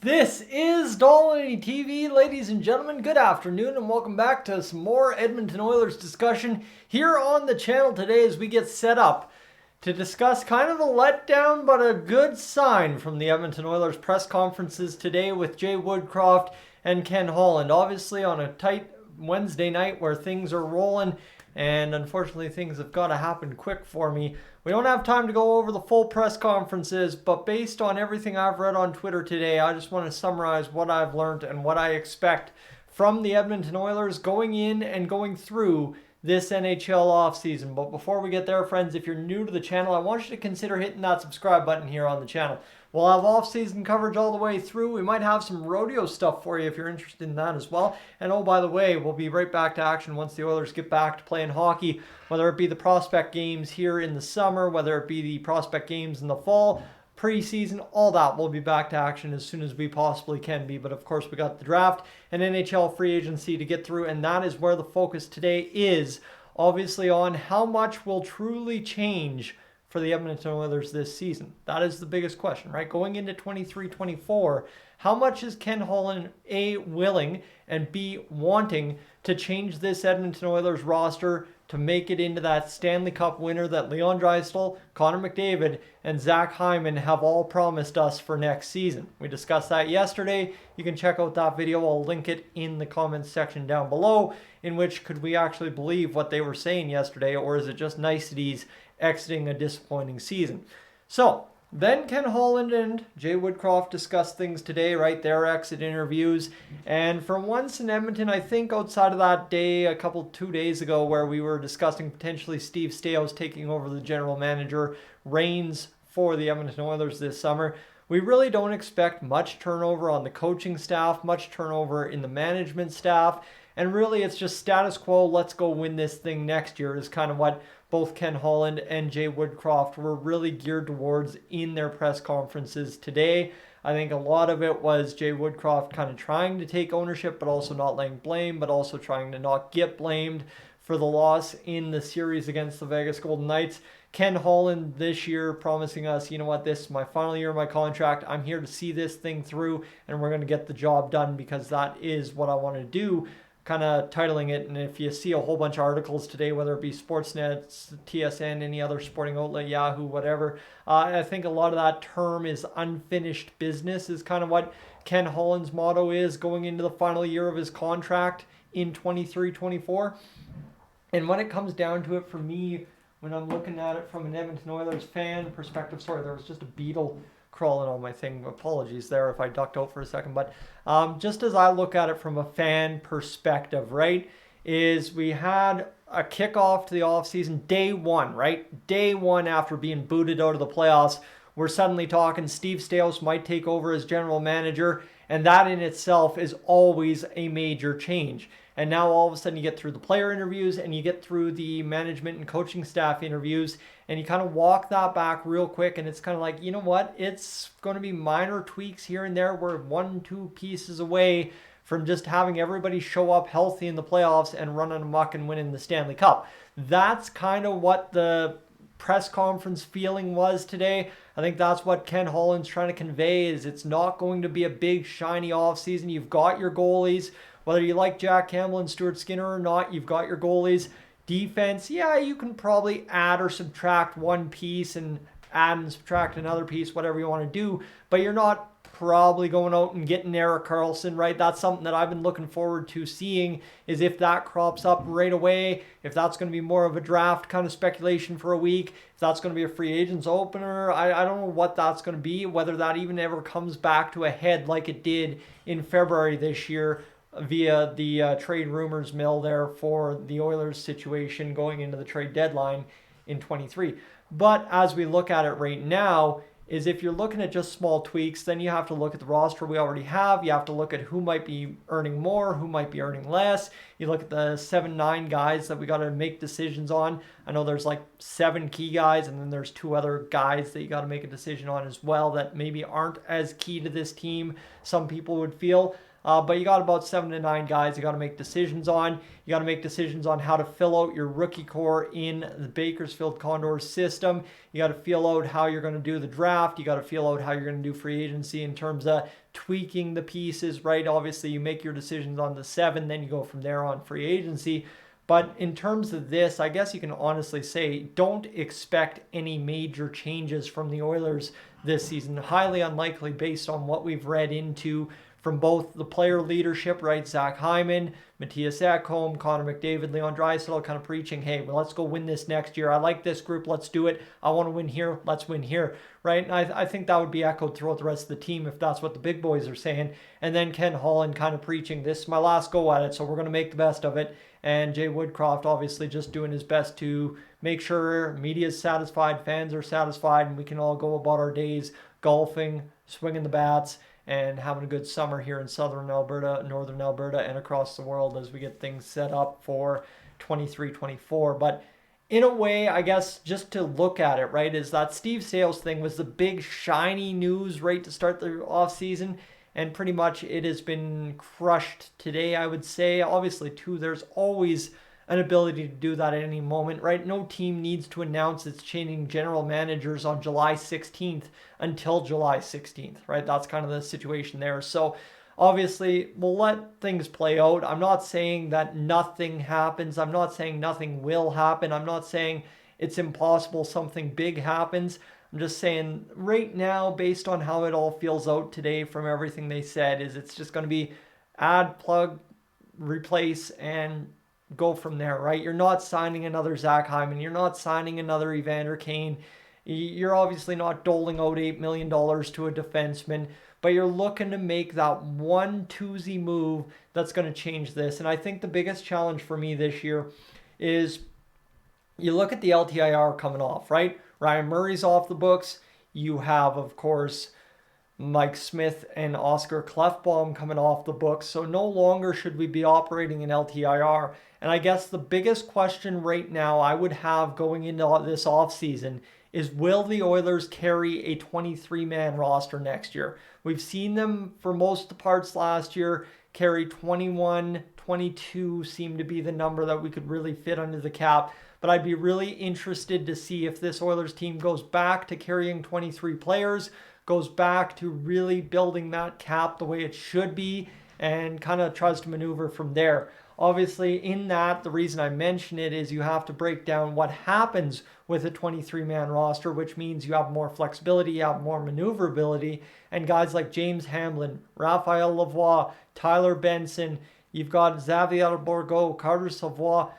This is Dolynny TV, ladies and gentlemen. Good afternoon and welcome back to some more Edmonton Oilers discussion here on the channel today as we get set up to discuss kind of a letdown but a good sign from the Edmonton Oilers press conferences today with Jay Woodcroft and Ken Holland. Obviously on a tight Wednesday night where things are rolling, and unfortunately things have got to happen quick for me. We don't have time to go over the full press conferences, but based on everything I've read on Twitter today, I just want to summarize what I've learned and what I expect from the Edmonton Oilers going in and going through this NHL offseason. But before we get there, friends, if you're new to the channel, I want you to consider hitting that subscribe button here on the channel. We'll have off-season coverage all the way through. We might have some rodeo stuff for you if you're interested in that as well. And oh, by the way, we'll be right back to action once the Oilers get back to playing hockey, whether it be the prospect games here in the summer, whether it be the prospect games in the fall, preseason, all that. We'll be back to action as soon as we possibly can be. But of course, we got the draft and NHL free agency to get through, and that is where the focus today is, obviously, on how much will truly change for the Edmonton Oilers this season. That is the biggest question, right? Going into 23-24, how much is Ken Holland, A, willing, and B, wanting to change this Edmonton Oilers roster to make it into that Stanley Cup winner that Leon Draisaitl, Connor McDavid, and Zach Hyman have all promised us for next season? We discussed that yesterday. You can check out that video. I'll link it in the comments section down below, in which could we actually believe what they were saying yesterday, or is it just niceties exiting a disappointing season? So then Ken Holland and Jay Woodcroft discussed things today, right? Their exit interviews. And for once in Edmonton, I think outside of that day, 2 days ago, where we were discussing potentially Steve Staios taking over the general manager reins for the Edmonton Oilers this summer, we really don't expect much turnover on the coaching staff, much turnover in the management staff. And really, it's just status quo. Let's go win this thing next year is kind of what both Ken Holland and Jay Woodcroft were really geared towards in their press conferences today. I think a lot of it was Jay Woodcroft kind of trying to take ownership, but also not laying blame, but also trying to not get blamed for the loss in the series against the Vegas Golden Knights. Ken Holland this year promising us, you know what, this is my final year of my contract. I'm here to see this thing through, and we're going to get the job done because that is what I want to do. Kind of titling it, and if you see a whole bunch of articles today, whether it be Sportsnet, TSN, any other sporting outlet, Yahoo, whatever, I think a lot of that term is unfinished business is kind of what Ken Holland's motto is going into the final year of his contract in 23-24. And when it comes down to it, for me, when I'm looking at it from an Edmonton Oilers fan perspective, sorry, there was just a beetle crawling on my thing. Apologies there if I ducked out for a second. But just as I look at it from a fan perspective, right, is we had a kickoff to the offseason day one, right? Day one after being booted out of the playoffs. We're suddenly talking Steve Staios might take over as general manager, and that in itself is always a major change. And now all of a sudden you get through the player interviews and you get through the management and coaching staff interviews, and you kind of walk that back real quick, and it's kind of like, you know what? It's going to be minor tweaks here and there. We're 1-2 pieces away from just having everybody show up healthy in the playoffs and running amok and winning the Stanley Cup. That's kind of what the press conference feeling was today. I think that's what Ken Holland's trying to convey, is it's not going to be a big shiny offseason. You've got your goalies. Whether you like Jack Campbell and Stuart Skinner or not, you've got your goalies. Defense, yeah, you can probably add or subtract one piece and add and subtract another piece, whatever you want to do, but you're not probably going out and getting Erik Karlsson, right? That's something that I've been looking forward to seeing, is if that crops up right away, if that's going to be more of a draft kind of speculation for a week, if that's going to be a free agents opener, I don't know what that's going to be, whether that even ever comes back to a head like it did in February this year, via the trade rumors mill there for the Oilers situation going into the trade deadline in 23. But as we look at it right now, is if you're looking at just small tweaks, then you have to look at the roster we already have. You have to look at who might be earning more, who might be earning less. You look at the 7-9 guys that we got to make decisions on. I know there's like 7 key guys, and then there's 2 other guys that you got to make a decision on as well that maybe aren't as key to this team, some people would feel. But you got about 7 to 9 guys you got to make decisions on. You got to make decisions on how to fill out your rookie core in the Bakersfield Condors system. You got to feel out how you're going to do the draft. You got to feel out how you're going to do free agency in terms of tweaking the pieces, right? Obviously, you make your decisions on the 7, then you go from there on free agency. But in terms of this, I guess you can honestly say don't expect any major changes from the Oilers this season. Highly unlikely based on what we've read into from both the player leadership, right? Zach Hyman, Matthias Ekholm, Connor McDavid, Leon Draisaitl kind of preaching, hey, well, let's go win this next year. I like this group. Let's do it. I want to win here. Let's win here, right? And I think that would be echoed throughout the rest of the team if that's what the big boys are saying. And then Ken Holland kind of preaching, this is my last go at it, so we're going to make the best of it. And Jay Woodcroft obviously just doing his best to make sure media is satisfied, fans are satisfied, and we can all go about our days golfing, swinging the bats, and having a good summer here in southern Alberta, northern Alberta, and across the world as we get things set up for 23-24. But in a way, I guess, just to look at it, right, is that Steve Sales thing was the big shiny news right to start the offseason. And pretty much it has been crushed today, I would say. Obviously, too, there's always an ability to do that at any moment, right? No team needs to announce it's changing general managers on July 16th until July 16th, right? That's kind of the situation there. So obviously, we'll let things play out. I'm not saying that nothing happens. I'm not saying nothing will happen. I'm not saying it's impossible something big happens. I'm just saying right now, based on how it all feels out today from everything they said, is it's just going to be add, plug, replace, and go from there, right? You're not signing another Zach Hyman. You're not signing another Evander Kane. You're obviously not doling out $8 million to a defenseman, but you're looking to make that one twosie move that's going to change this. And I think the biggest challenge for me this year is you look at the LTIR coming off, right? Ryan Murray's off the books. You have, of course, Mike Smith and Oscar Klefbom coming off the books. So no longer should we be operating in LTIR. And I guess the biggest question right now I would have going into this offseason is, will the Oilers carry a 23-man roster next year? We've seen them for most of the parts last year carry 21, 22 seem to be the number that we could really fit under the cap. But I'd be really interested to see if this Oilers team goes back to carrying 23 players, goes back to really building that cap the way it should be, and kind of tries to maneuver from there. Obviously, in that, the reason I mention it is you have to break down what happens with a 23-man roster, which means you have more flexibility, you have more maneuverability, and guys like James Hamblin, Raphael Lavoie, Tyler Benson, you've got Xavier Bourgault, Carter Savoie,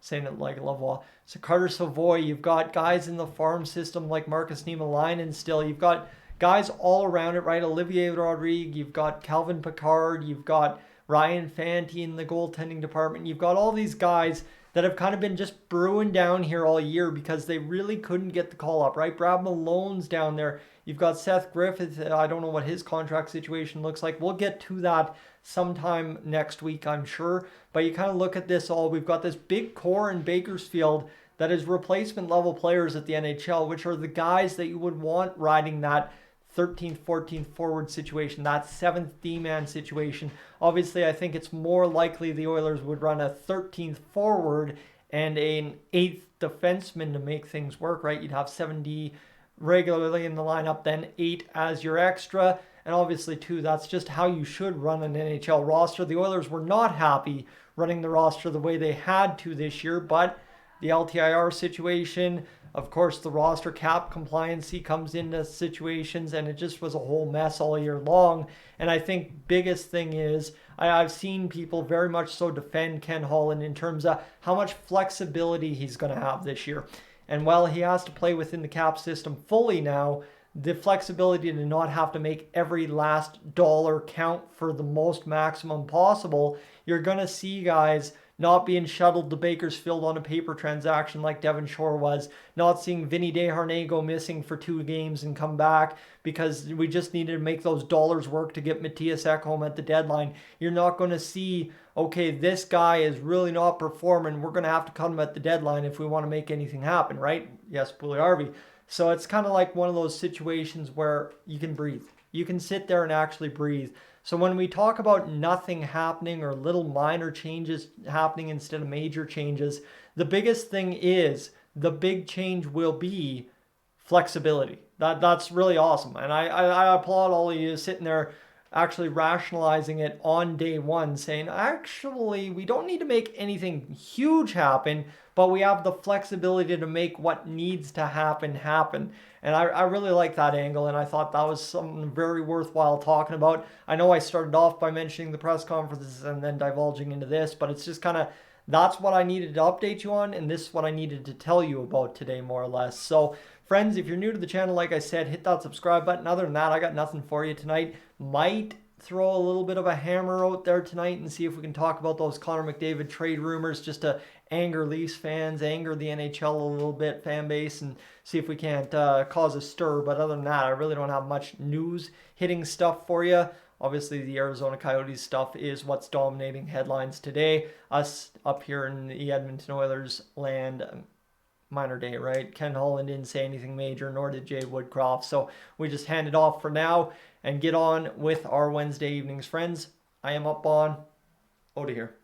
saying it like Lavoie. So Carter Savoie, you've got guys in the farm system like Marcus Niemelainen still. You've got guys all around it, right? Olivier Rodrigue, you've got Calvin Pickard, you've got Ryan Fanti in the goaltending department. You've got all these guys that have kind of been just brewing down here all year because they really couldn't get the call up, right? Brad Malone's down there. You've got Seth Griffith. I don't know what his contract situation looks like. We'll get to that sometime next week, I'm sure. But you kind of look at this all. We've got this big core in Bakersfield that is replacement level players at the NHL, which are the guys that you would want riding that 13th, 14th forward situation, that 7th D-man situation. Obviously, I think it's more likely the Oilers would run a 13th forward and an 8th defenseman to make things work, right? You'd have 7D regularly in the lineup, then 8 as your extra. And obviously, too, that's just how you should run an NHL roster. The Oilers were not happy running the roster the way they had to this year, but the LTIR situation, of course, the roster cap compliancy comes into situations, and it just was a whole mess all year long. And I think biggest thing is I've seen people very much so defend Ken Holland in terms of how much flexibility he's going to have this year. And while he has to play within the cap system fully now, the flexibility to not have to make every last dollar count for the most maximum possible, you're going to see guys not being shuttled to Bakersfield on a paper transaction like Devon Shore was, not seeing Vinny Desharnais go missing for 2 games and come back because we just needed to make those dollars work to get Matthias Ekholm at the deadline. You're not going to see, okay, this guy is really not performing, we're going to have to cut him at the deadline if we want to make anything happen, right? Yes, Puljujärvi. So it's kind of like one of those situations where you can breathe. you can sit there and actually breathe. So when we talk about nothing happening or little minor changes happening instead of major changes, the biggest thing is the big change will be flexibility. That's really awesome. And I applaud all of you sitting there actually rationalizing it on day one, saying, actually, we don't need to make anything huge happen, but we have the flexibility to make what needs to happen happen. And I really like that angle, and I thought that was something very worthwhile talking about. I know I started off by mentioning the press conferences and then divulging into this, but it's just kind of, that's what I needed to update you on, and this is what I needed to tell you about today, more or less. So, friends, if you're new to the channel, like I said, hit that subscribe button. Other than that, I got nothing for you tonight. Might throw a little bit of a hammer out there tonight and see if we can talk about those Connor McDavid trade rumors, just to anger Leafs fans, anger the NHL a little bit, fan base, and see if we can't cause a stir. But other than that, I really don't have much news hitting stuff for you. Obviously, the Arizona Coyotes stuff is what's dominating headlines today. Us up here in the Edmonton Oilers land, minor day, right? Ken Holland didn't say anything major, nor did Jay Woodcroft. So we just hand it off for now and get on with our Wednesday evenings, friends. I am up on out of here.